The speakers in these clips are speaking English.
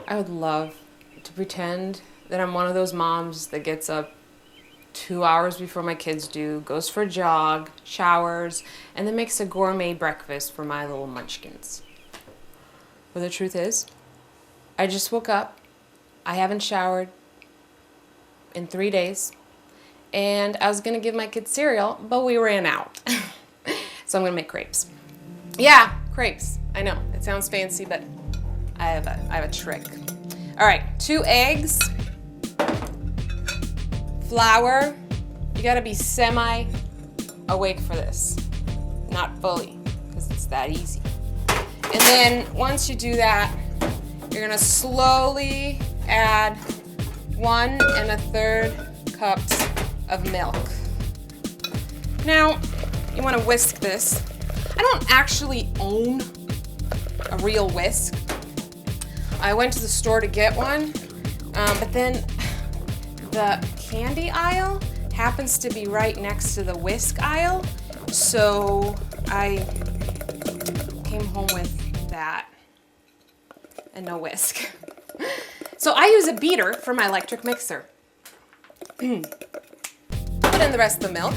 I would love to pretend that I'm one of those moms that gets up 2 hours before my kids do, goes for a jog, showers, and then makes a gourmet breakfast for my little munchkins. But the truth is, I just woke up, I haven't showered in 3 days, and I was gonna give my kids cereal, but we ran out. So I'm gonna make crepes. Yeah, crepes. I know, it sounds fancy, but I have a trick. All right, 2 eggs, flour. You gotta be semi-awake for this, not fully, because it's that easy. And then once you do that, you're gonna slowly add 1 1/3 cups of milk. Now, you wanna whisk this. I don't actually own a real whisk. I went to the store to get one, but then the candy aisle happens to be right next to the whisk aisle, so I came home with that and no whisk. So I use a beater for my electric mixer. Put in the rest of the milk.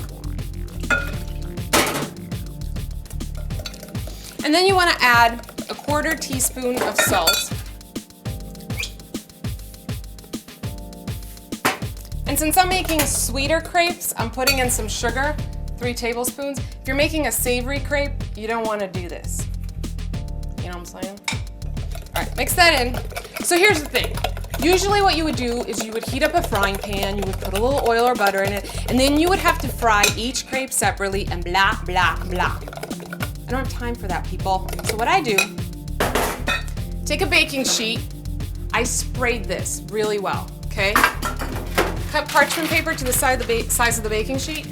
And then you want to add a 1/4 teaspoon of salt. And since I'm making sweeter crepes, I'm putting in some sugar, 3 tablespoons. If you're making a savory crepe, you don't want to do this. You know what I'm saying? All right, mix that in. So here's the thing. Usually what you would do is you would heat up a frying pan, you would put a little oil or butter in it, and then you would have to fry each crepe separately and blah, blah, blah. I don't have time for that, people. So what I do, take a baking sheet. I sprayed this really well, okay? Cut parchment paper to the size of the baking sheet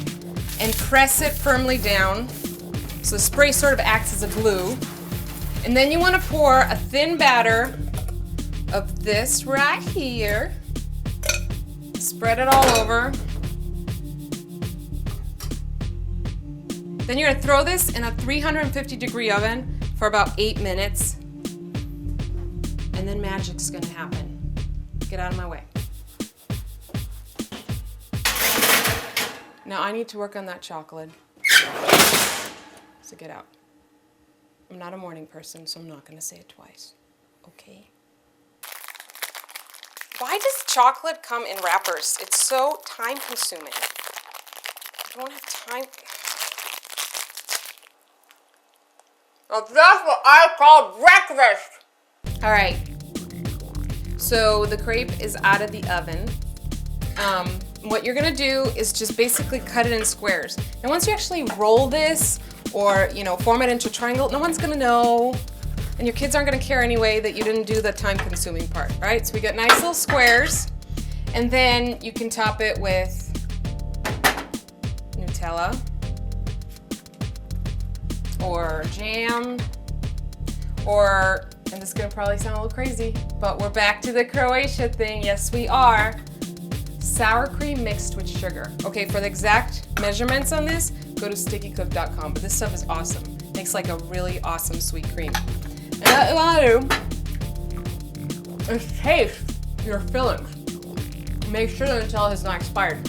and press it firmly down so the spray sort of acts as a glue. And then you want to pour a thin batter of this right here. Spread it all over. Then you're going to throw this in a 350-degree oven for about 8 minutes. And then magic's going to happen. Get out of my way. Now I need to work on that chocolate. So get out. I'm not a morning person, so I'm not going to say it twice. Okay? Why does chocolate come in wrappers? It's so time consuming. I don't have time. Well, that's what I call breakfast. All right. So the crepe is out of the oven. What you're gonna do is just basically cut it in squares. And once you actually roll this or, form it into a triangle, no one's gonna know, and your kids aren't gonna care anyway that you didn't do the time-consuming part, right? So we got nice little squares, and then you can top it with Nutella or jam, or, and this is gonna probably sound a little crazy, but we're back to the Croatia thing. Yes, we are. Sour cream mixed with sugar. Okay, for the exact measurements on this, go to stickycook.com, but this stuff is awesome. Makes like a really awesome sweet cream. And what you want to do is taste your fillings. Make sure the Nutella has not expired.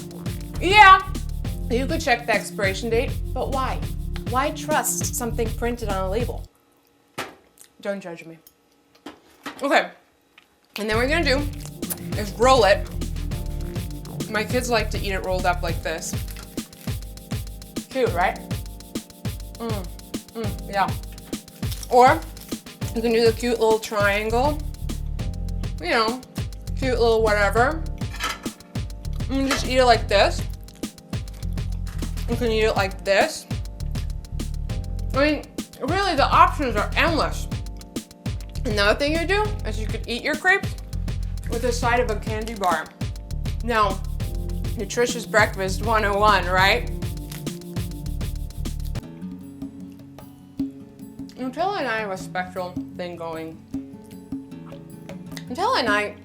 Yeah, you could check the expiration date, but why? Why trust something printed on a label? Don't judge me. Okay, and then what you're gonna do is roll it. My kids like to eat it rolled up like this. Cute, right? Yeah. Or you can do the cute little triangle. Cute little whatever. And just eat it like this. You can eat it like this. I mean, really, the options are endless. Another thing you do is you could eat your crepes with a side of a candy bar. Now, nutritious breakfast 101, right? Nutella and I have a special thing going. Nutella and I,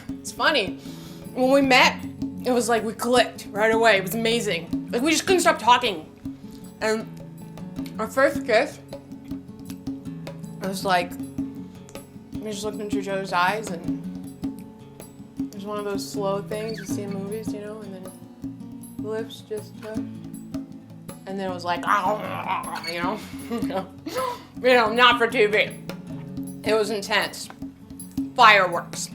it's funny. When we met, it was like we clicked right away. It was amazing. Like we just couldn't stop talking. And our first kiss, it was like We just looked into each other's eyes, and it was one of those slow things you see in movies, you know, and then the lips just touched. And then it was like, you know, not for TV. It was intense. Fireworks.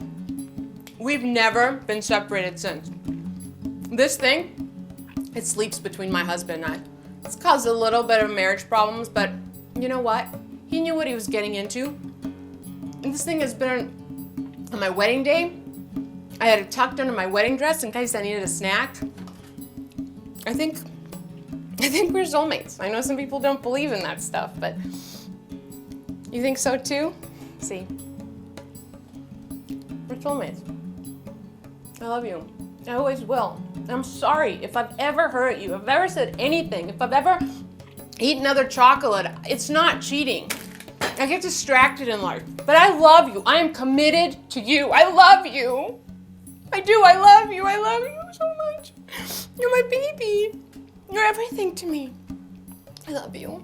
We've never been separated since. This thing, it sleeps between my husband and I. It's caused a little bit of marriage problems, but you know what? He knew what he was getting into. And this thing has been on my wedding day. I had it tucked under my wedding dress in case I needed a snack. I think we're soulmates. I know some people don't believe in that stuff, but you think so too? See, we're soulmates. I love you. I always will. I'm sorry if I've ever hurt you, if I've ever said anything, if I've ever eaten other chocolate. It's not cheating. I get distracted in life, but I love you. I am committed to you. I love you. I do. I love you. I love you so much. You're my baby. You're everything to me. I love you.